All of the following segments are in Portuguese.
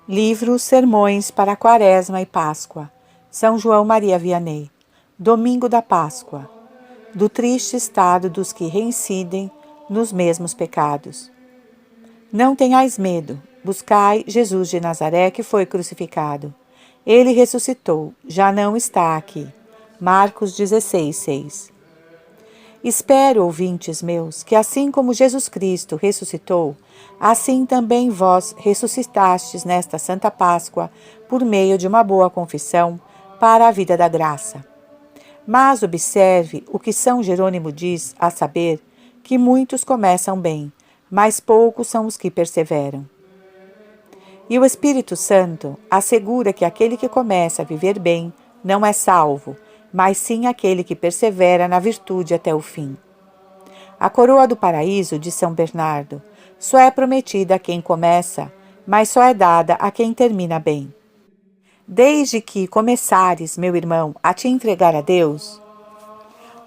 Livro Sermões para Quaresma e Páscoa, São João Maria Vianney. Domingo da Páscoa. Do triste estado dos que reincidem nos mesmos pecados. Não tenhais medo, buscai Jesus de Nazaré que foi crucificado. Ele ressuscitou, já não está aqui. Marcos 16:6. Espero, ouvintes meus, que assim como Jesus Cristo ressuscitou, assim também vós ressuscitastes nesta Santa Páscoa por meio de uma boa confissão para a vida da graça. Mas observe o que São Jerônimo diz, a saber, que muitos começam bem, mas poucos são os que perseveram. E o Espírito Santo assegura que aquele que começa a viver bem não é salvo, mas sim aquele que persevera na virtude até o fim. A coroa do paraíso de São Bernardo só é prometida a quem começa, mas só é dada a quem termina bem. Desde que começares, meu irmão, a te entregar a Deus,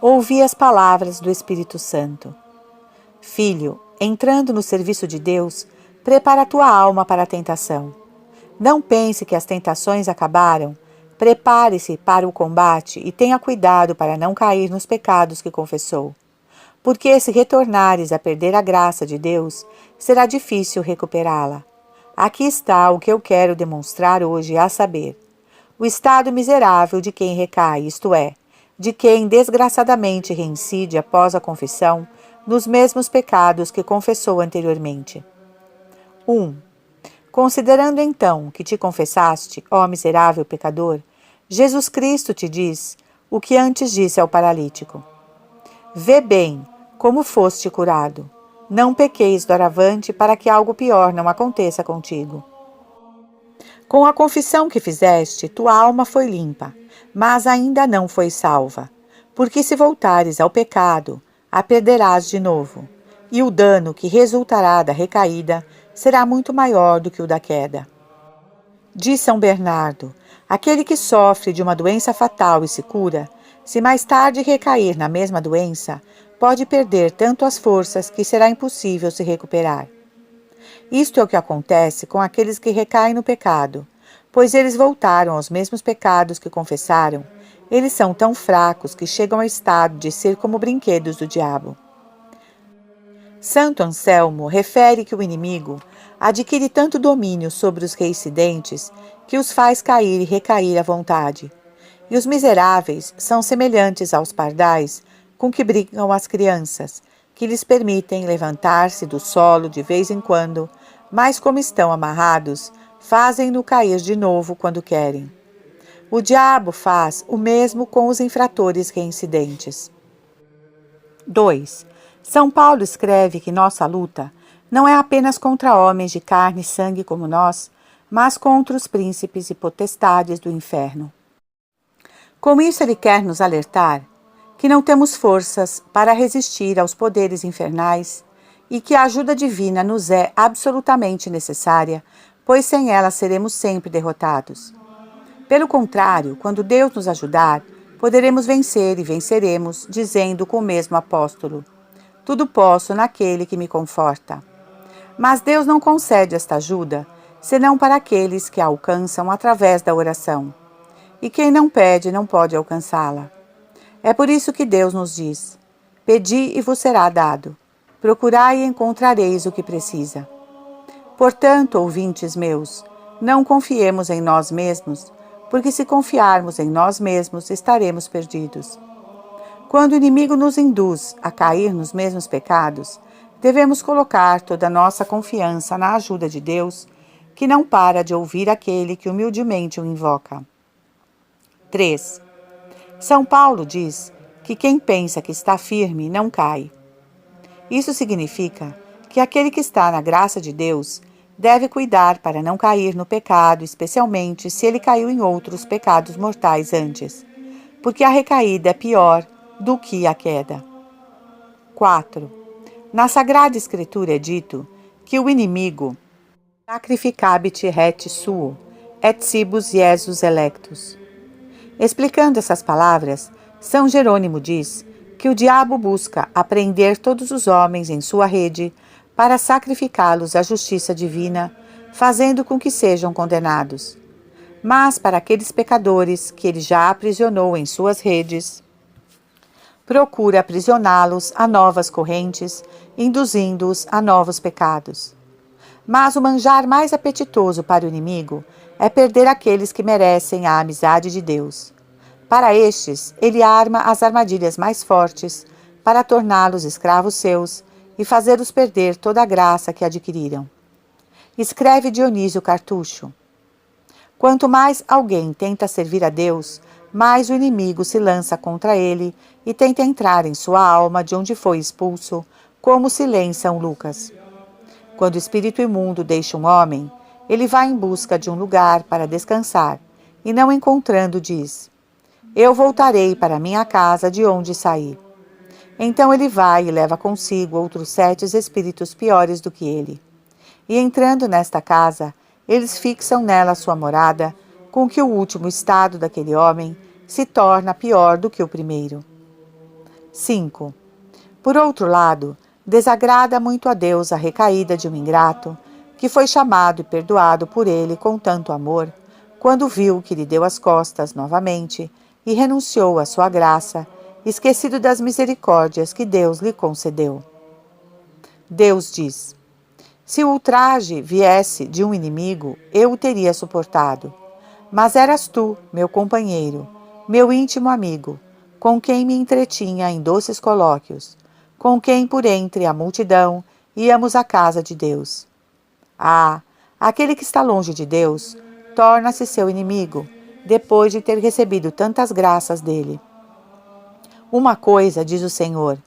ouvi as palavras do Espírito Santo. Filho, entrando no serviço de Deus, prepara a tua alma para a tentação. Não pense que as tentações acabaram. Prepare-se para o combate e tenha cuidado para não cair nos pecados que confessou. Porque se retornares a perder a graça de Deus, será difícil recuperá-la. Aqui está o que eu quero demonstrar hoje, a saber, o estado miserável de quem recai, isto é, de quem desgraçadamente reincide após a confissão nos mesmos pecados que confessou anteriormente. 1. Considerando então que te confessaste, ó miserável pecador, Jesus Cristo te diz o que antes disse ao paralítico. Vê bem como foste curado. Não pequeis doravante para que algo pior não aconteça contigo. Com a confissão que fizeste, tua alma foi limpa, mas ainda não foi salva, porque se voltares ao pecado, a perderás de novo, e o dano que resultará da recaída será muito maior do que o da queda. Diz São Bernardo, aquele que sofre de uma doença fatal e se cura, se mais tarde recair na mesma doença, pode perder tanto as forças que será impossível se recuperar. Isto é o que acontece com aqueles que recaem no pecado, pois eles voltaram aos mesmos pecados que confessaram. Eles são tão fracos que chegam ao estado de ser como brinquedos do diabo. Santo Anselmo refere que o inimigo adquire tanto domínio sobre os reincidentes que os faz cair e recair à vontade. E os miseráveis são semelhantes aos pardais com que brincam as crianças, que lhes permitem levantar-se do solo de vez em quando, mas como estão amarrados, fazem-no cair de novo quando querem. O diabo faz o mesmo com os infratores reincidentes. 2. São Paulo escreve que nossa luta não é apenas contra homens de carne e sangue como nós, mas contra os príncipes e potestades do inferno. Com isso ele quer nos alertar que não temos forças para resistir aos poderes infernais e que a ajuda divina nos é absolutamente necessária, pois sem ela seremos sempre derrotados. Pelo contrário, quando Deus nos ajudar, poderemos vencer e venceremos, dizendo com o mesmo apóstolo: tudo posso naquele que me conforta. Mas Deus não concede esta ajuda, senão para aqueles que a alcançam através da oração. E quem não pede não pode alcançá-la. É por isso que Deus nos diz: pedi e vos será dado. Procurai e encontrareis o que precisa. Portanto, ouvintes meus, não confiemos em nós mesmos, porque se confiarmos em nós mesmos, estaremos perdidos. Quando o inimigo nos induz a cair nos mesmos pecados, devemos colocar toda a nossa confiança na ajuda de Deus, que não para de ouvir aquele que humildemente o invoca. 3. São Paulo diz que quem pensa que está firme não cai. Isso significa que aquele que está na graça de Deus deve cuidar para não cair no pecado, especialmente se ele caiu em outros pecados mortais antes, porque a recaída é pior do que a queda. 4. Na Sagrada Escritura é dito que o inimigo sacrificabit ret suo, et cibus Jesus electus. Explicando essas palavras, São Jerônimo diz que o diabo busca apreender todos os homens em sua rede para sacrificá-los à justiça divina, fazendo com que sejam condenados. Mas para aqueles pecadores que ele já aprisionou em suas redes, procura aprisioná-los a novas correntes, induzindo-os a novos pecados. Mas o manjar mais apetitoso para o inimigo é perder aqueles que merecem a amizade de Deus. Para estes, ele arma as armadilhas mais fortes para torná-los escravos seus e fazê-los perder toda a graça que adquiriram. Escreve Dionísio Cartucho: quanto mais alguém tenta servir a Deus, mais o inimigo se lança contra ele e tenta entrar em sua alma de onde foi expulso, como se lê em São Lucas. Quando o espírito imundo deixa um homem, ele vai em busca de um lugar para descansar, e não encontrando diz: eu voltarei para minha casa de onde saí. Então ele vai e leva consigo outros 7 espíritos piores do que ele. E entrando nesta casa, eles fixam nela sua morada, com que o último estado daquele homem se torna pior do que o primeiro. 5. Por outro lado, desagrada muito a Deus a recaída de um ingrato, que foi chamado e perdoado por ele com tanto amor, quando viu que lhe deu as costas novamente e renunciou à sua graça, esquecido das misericórdias que Deus lhe concedeu. Deus diz: se o ultraje viesse de um inimigo, eu o teria suportado. Mas eras tu, meu companheiro, meu íntimo amigo, com quem me entretinha em doces colóquios, com quem por entre a multidão íamos à casa de Deus. Ah, aquele que está longe de Deus torna-se seu inimigo, depois de ter recebido tantas graças dele. Uma coisa, diz o Senhor,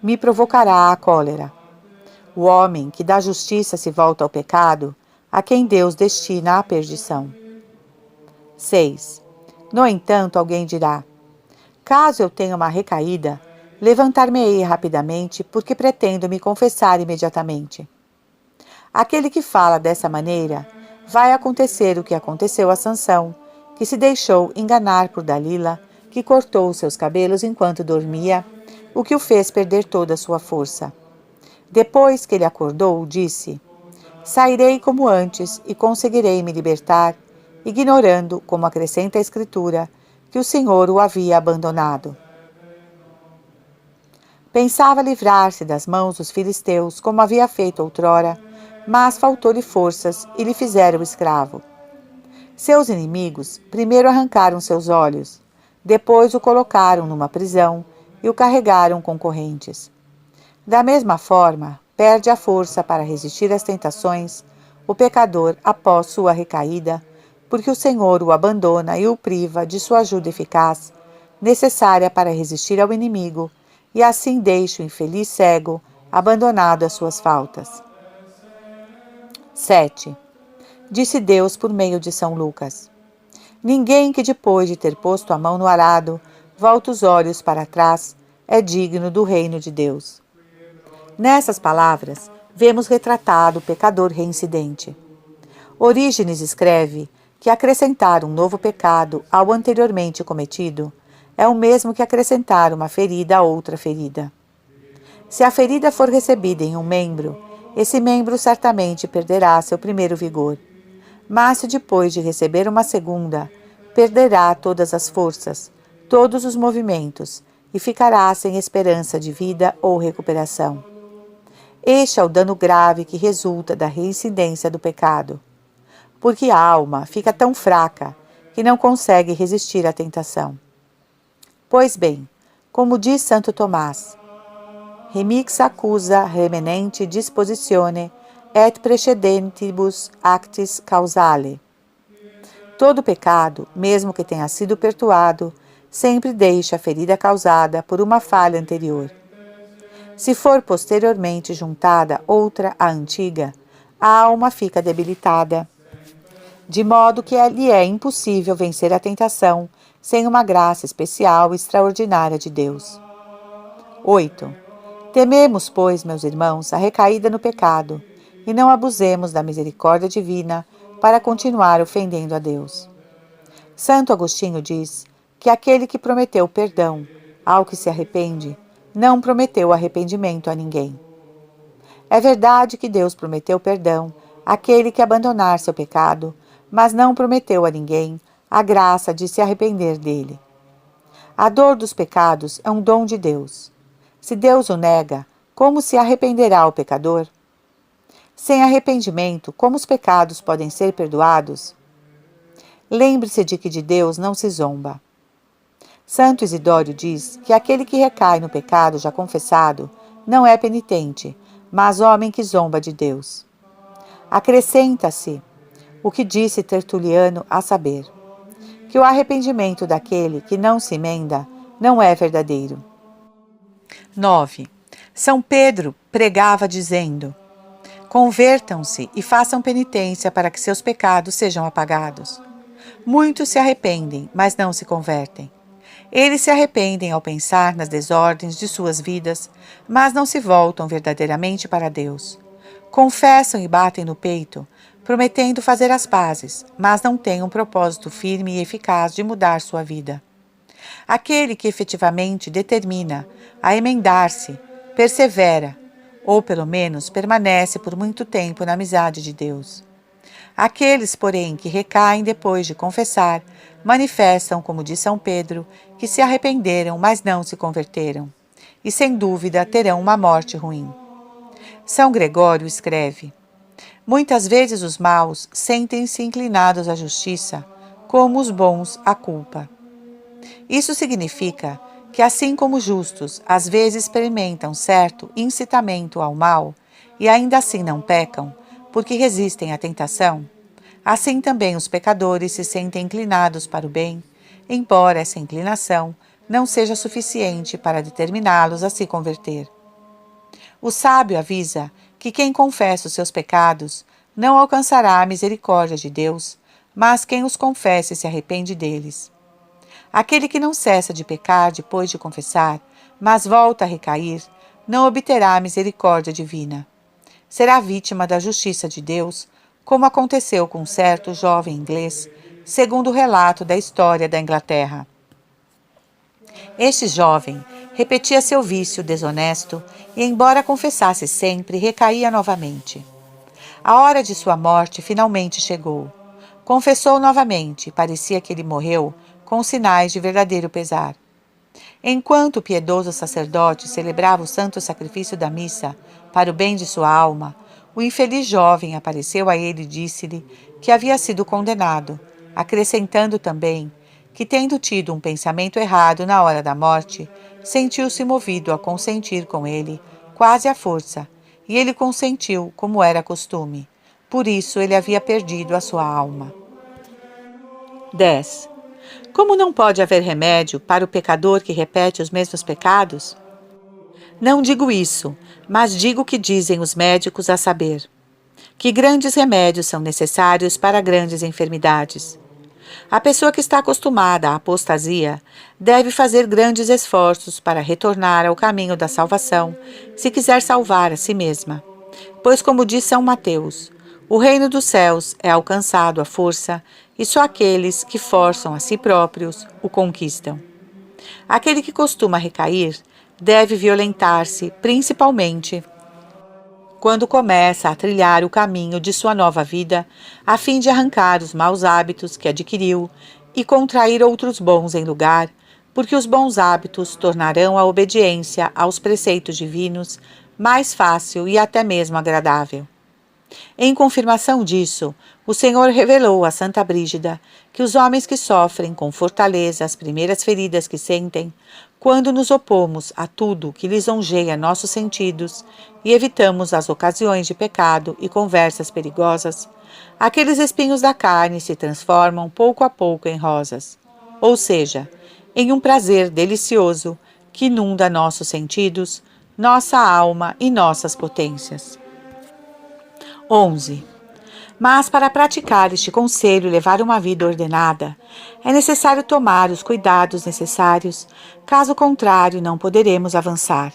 me provocará a cólera: o homem que da justiça se volta ao pecado, a quem Deus destina à perdição. 6. No entanto, alguém dirá: caso eu tenha uma recaída, levantar-me-ei rapidamente, porque pretendo me confessar imediatamente. Aquele que fala dessa maneira, vai acontecer o que aconteceu a Sansão, que se deixou enganar por Dalila, que cortou seus cabelos enquanto dormia, o que o fez perder toda a sua força. Depois que ele acordou, disse: sairei como antes e conseguirei me libertar, ignorando, como acrescenta a Escritura, que o Senhor o havia abandonado. Pensava livrar-se das mãos dos filisteus, como havia feito outrora, mas faltou-lhe forças e lhe fizeram escravo. Seus inimigos primeiro arrancaram seus olhos, depois o colocaram numa prisão e o carregaram com correntes. Da mesma forma, perde a força para resistir às tentações o pecador após sua recaída, porque o Senhor o abandona e o priva de sua ajuda eficaz, necessária para resistir ao inimigo, e assim deixa o infeliz cego, abandonado às suas faltas. 7. Disse Deus por meio de São Lucas: ninguém que depois de ter posto a mão no arado, volta os olhos para trás, é digno do reino de Deus. Nessas palavras, vemos retratado o pecador reincidente. Orígenes escreve que acrescentar um novo pecado ao anteriormente cometido é o mesmo que acrescentar uma ferida a outra ferida. Se a ferida for recebida em um membro, esse membro certamente perderá seu primeiro vigor. Mas se depois de receber uma segunda, perderá todas as forças, todos os movimentos, e ficará sem esperança de vida ou recuperação. Este é o dano grave que resulta da reincidência do pecado, porque a alma fica tão fraca que não consegue resistir à tentação. Pois bem, como diz Santo Tomás: remix accusa remanente dispositione et precedentibus actis causale. Todo pecado, mesmo que tenha sido perdoado, sempre deixa a ferida causada por uma falha anterior. Se for posteriormente juntada outra à antiga, a alma fica debilitada, de modo que lhe é impossível vencer a tentação sem uma graça especial e extraordinária de Deus. 8. Tememos, pois, meus irmãos, a recaída no pecado, e não abusemos da misericórdia divina para continuar ofendendo a Deus. Santo Agostinho diz que aquele que prometeu perdão ao que se arrepende, não prometeu arrependimento a ninguém. É verdade que Deus prometeu perdão aquele que abandonar seu pecado, mas não prometeu a ninguém a graça de se arrepender dele. A dor dos pecados é um dom de Deus. Se Deus o nega, como se arrependerá o pecador? Sem arrependimento, como os pecados podem ser perdoados? Lembre-se de que de Deus não se zomba. Santo Isidório diz que aquele que recai no pecado já confessado não é penitente, mas homem que zomba de Deus. Acrescenta-se o que disse Tertuliano, a saber, que o arrependimento daquele que não se emenda não é verdadeiro. 9. São Pedro pregava dizendo: convertam-se e façam penitência para que seus pecados sejam apagados. Muitos se arrependem, mas não se convertem. Eles se arrependem ao pensar nas desordens de suas vidas, mas não se voltam verdadeiramente para Deus. Confessam e batem no peito, prometendo fazer as pazes, mas não têm um propósito firme e eficaz de mudar sua vida. Aquele que efetivamente determina a emendar-se, persevera, ou pelo menos permanece por muito tempo na amizade de Deus. Aqueles, porém, que recaem depois de confessar, manifestam, como diz São Pedro, que se arrependeram, mas não se converteram, e sem dúvida terão uma morte ruim. São Gregório escreve: muitas vezes os maus sentem-se inclinados à justiça, como os bons à culpa. Isso significa que, assim como os justos às vezes experimentam certo incitamento ao mal e ainda assim não pecam, porque resistem à tentação, assim também os pecadores se sentem inclinados para o bem, embora essa inclinação não seja suficiente para determiná-los a se converter. O sábio avisa que quem confessa os seus pecados não alcançará a misericórdia de Deus, mas quem os confessa e se arrepende deles. Aquele que não cessa de pecar depois de confessar, mas volta a recair, não obterá a misericórdia divina. Será vítima da justiça de Deus, como aconteceu com um certo jovem inglês, segundo o relato da história da Inglaterra. Este jovem repetia seu vício desonesto e, embora confessasse sempre, recaía novamente. A hora de sua morte finalmente chegou. Confessou novamente, parecia que ele morreu com sinais de verdadeiro pesar. Enquanto o piedoso sacerdote celebrava o santo sacrifício da missa para o bem de sua alma, o infeliz jovem apareceu a ele e disse-lhe que havia sido condenado, acrescentando também que, tendo tido um pensamento errado na hora da morte, sentiu-se movido a consentir com ele, quase à força, e ele consentiu como era costume. Por isso ele havia perdido a sua alma. 10. Como não pode haver remédio para o pecador que repete os mesmos pecados? Não digo isso, mas digo o que dizem os médicos, a saber, que grandes remédios são necessários para grandes enfermidades. A pessoa que está acostumada à apostasia deve fazer grandes esforços para retornar ao caminho da salvação, se quiser salvar a si mesma. Pois, como diz São Mateus, o reino dos céus é alcançado à força, e só aqueles que forçam a si próprios o conquistam. Aquele que costuma recair deve violentar-se, principalmente quando começa a trilhar o caminho de sua nova vida, a fim de arrancar os maus hábitos que adquiriu e contrair outros bons em lugar, porque os bons hábitos tornarão a obediência aos preceitos divinos mais fácil e até mesmo agradável. Em confirmação disso, o Senhor revelou a Santa Brígida que os homens que sofrem com fortaleza as primeiras feridas que sentem, quando nos opomos a tudo que lisonjeia nossos sentidos e evitamos as ocasiões de pecado e conversas perigosas, aqueles espinhos da carne se transformam pouco a pouco em rosas, ou seja, em um prazer delicioso que inunda nossos sentidos, nossa alma e nossas potências. 11. Mas para praticar este conselho e levar uma vida ordenada, é necessário tomar os cuidados necessários, caso contrário não poderemos avançar.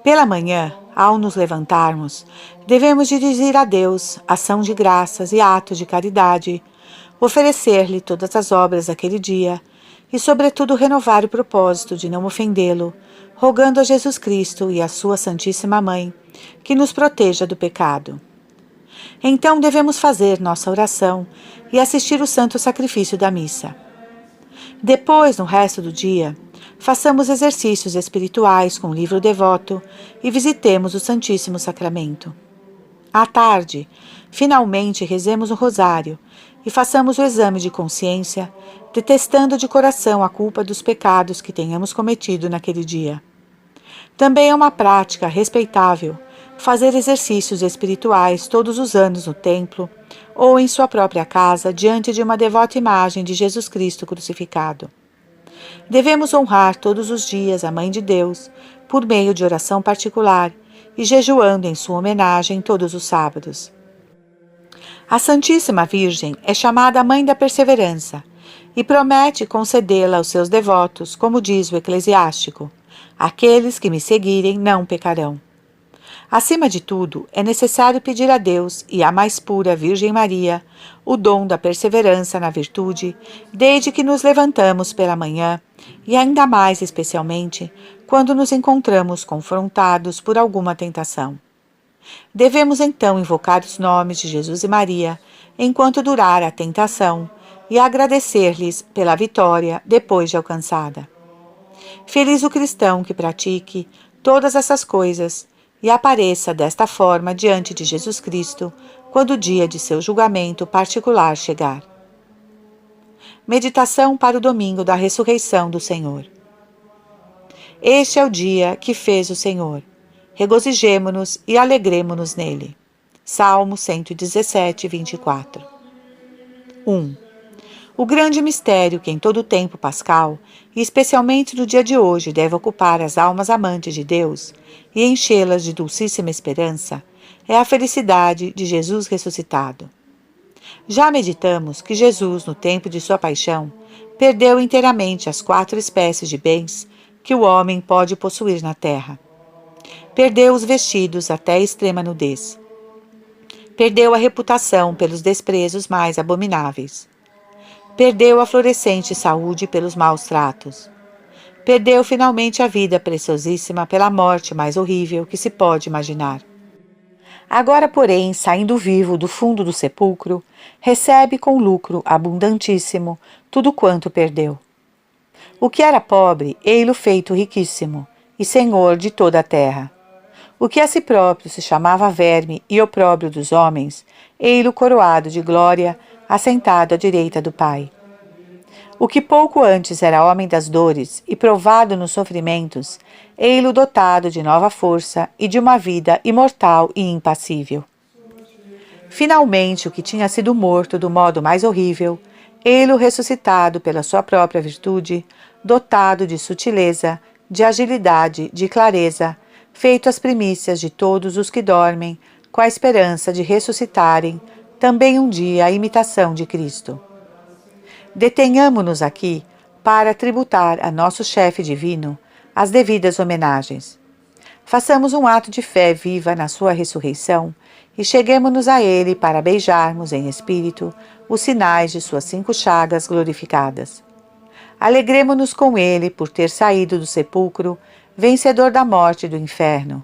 Pela manhã, ao nos levantarmos, devemos dirigir a Deus ação de graças e atos de caridade, oferecer-lhe todas as obras daquele dia e, sobretudo, renovar o propósito de não ofendê-lo, rogando a Jesus Cristo e a sua Santíssima Mãe que nos proteja do pecado. Então devemos fazer nossa oração e assistir o santo sacrifício da missa. Depois, no resto do dia, façamos exercícios espirituais com o livro devoto e visitemos o Santíssimo Sacramento. À tarde, finalmente rezemos o rosário e façamos o exame de consciência, detestando de coração a culpa dos pecados que tenhamos cometido naquele dia. Também é uma prática respeitável fazer exercícios espirituais todos os anos no templo ou em sua própria casa diante de uma devota imagem de Jesus Cristo crucificado. Devemos honrar todos os dias a Mãe de Deus por meio de oração particular e jejuando em sua homenagem todos os sábados. A Santíssima Virgem é chamada Mãe da Perseverança e promete concedê-la aos seus devotos, como diz o Eclesiástico: aqueles que me seguirem não pecarão. Acima de tudo, é necessário pedir a Deus e à mais pura Virgem Maria o dom da perseverança na virtude, desde que nos levantamos pela manhã, e ainda mais especialmente quando nos encontramos confrontados por alguma tentação. Devemos então invocar os nomes de Jesus e Maria enquanto durar a tentação e agradecer-lhes pela vitória depois de alcançada. Feliz o cristão que pratique todas essas coisas e apareça desta forma diante de Jesus Cristo quando o dia de seu julgamento particular chegar. Meditação para o domingo da ressurreição do Senhor. Este é o dia que fez o Senhor. Regozijemo-nos e alegremo-nos nele. Salmo 117, 24. 1. O grande mistério que em todo o tempo pascal, e especialmente no dia de hoje, deve ocupar as almas amantes de Deus e enchê-las de dulcíssima esperança, é a felicidade de Jesus ressuscitado. Já meditamos que Jesus, no tempo de sua paixão, perdeu inteiramente as 4 espécies de bens que o homem pode possuir na terra. Perdeu os vestidos até a extrema nudez. Perdeu a reputação pelos desprezos mais abomináveis. Perdeu a florescente saúde pelos maus tratos. Perdeu finalmente a vida preciosíssima pela morte mais horrível que se pode imaginar. Agora, porém, saindo vivo do fundo do sepulcro, recebe com lucro abundantíssimo tudo quanto perdeu. O que era pobre, ei-lo feito riquíssimo, e senhor de toda a terra. O que a si próprio se chamava verme e opróbrio dos homens, ei-lo coroado de glória, assentado à direita do Pai. O que pouco antes era homem das dores e provado nos sofrimentos, ei-lo dotado de nova força e de uma vida imortal e impassível. Finalmente, o que tinha sido morto do modo mais horrível, ei-lo ressuscitado pela sua própria virtude, dotado de sutileza, de agilidade, de clareza, feito as primícias de todos os que dormem, com a esperança de ressuscitarem, também um dia a imitação de Cristo. Detenhamo-nos aqui para tributar a nosso chefe divino as devidas homenagens. Façamos um ato de fé viva na sua ressurreição e cheguemo-nos a ele para beijarmos em espírito os sinais de suas 5 chagas glorificadas. Alegremo-nos com ele por ter saído do sepulcro, vencedor da morte e do inferno,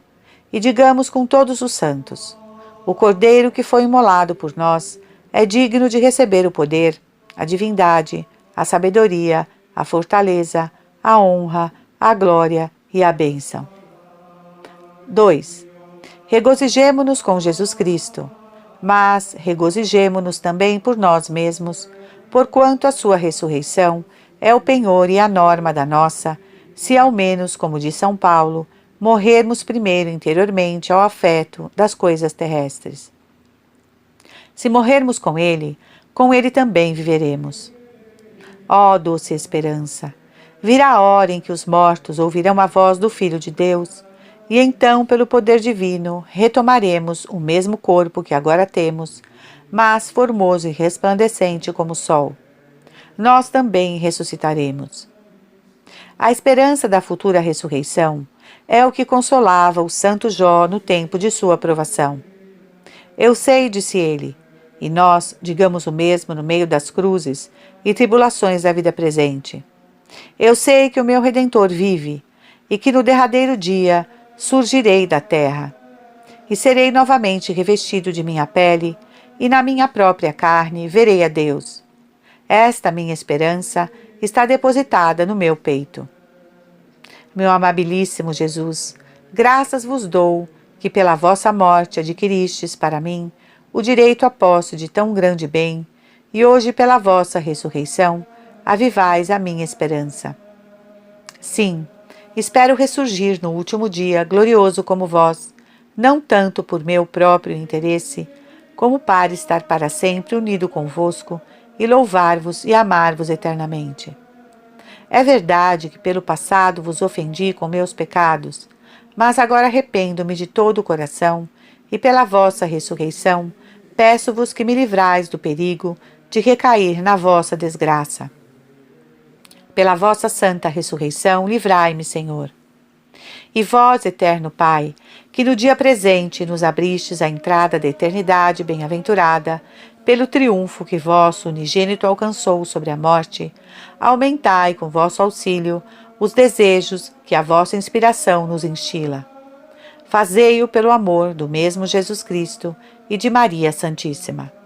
e digamos com todos os santos: o Cordeiro que foi imolado por nós é digno de receber o poder, a divindade, a sabedoria, a fortaleza, a honra, a glória e a bênção. 2. Regozijemo-nos com Jesus Cristo, mas regozijemo-nos também por nós mesmos, porquanto a sua ressurreição é o penhor e a norma da nossa, se ao menos, como diz São Paulo, morrermos primeiro interiormente ao afeto das coisas terrestres. Se morrermos com ele também viveremos. Ó doce esperança! Virá a hora em que os mortos ouvirão a voz do Filho de Deus, e então, pelo poder divino, retomaremos o mesmo corpo que agora temos, mas formoso e resplandecente como o sol. Nós também ressuscitaremos. A esperança da futura ressurreição é o que consolava o santo Jó no tempo de sua provação. Eu sei, disse ele, e nós digamos o mesmo no meio das cruzes e tribulações da vida presente. Eu sei que o meu Redentor vive e que no derradeiro dia surgirei da terra. e serei novamente revestido de minha pele, e na minha própria carne verei a Deus. Esta minha esperança está depositada no meu peito. Meu amabilíssimo Jesus, graças vos dou que pela vossa morte adquiristes para mim o direito à posse de tão grande bem, e hoje pela vossa ressurreição avivais a minha esperança. Sim, espero ressurgir no último dia glorioso como vós, não tanto por meu próprio interesse, como para estar para sempre unido convosco e louvar-vos e amar-vos eternamente. É verdade que pelo passado vos ofendi com meus pecados, mas agora arrependo-me de todo o coração, e pela vossa ressurreição peço-vos que me livrais do perigo de recair na vossa desgraça. Pela vossa santa ressurreição, livrai-me, Senhor. E vós, eterno Pai, que no dia presente nos abristes a entrada da eternidade bem-aventurada, pelo triunfo que vosso unigênito alcançou sobre a morte, aumentai com vosso auxílio os desejos que a vossa inspiração nos instila. Fazei-o pelo amor do mesmo Jesus Cristo e de Maria Santíssima.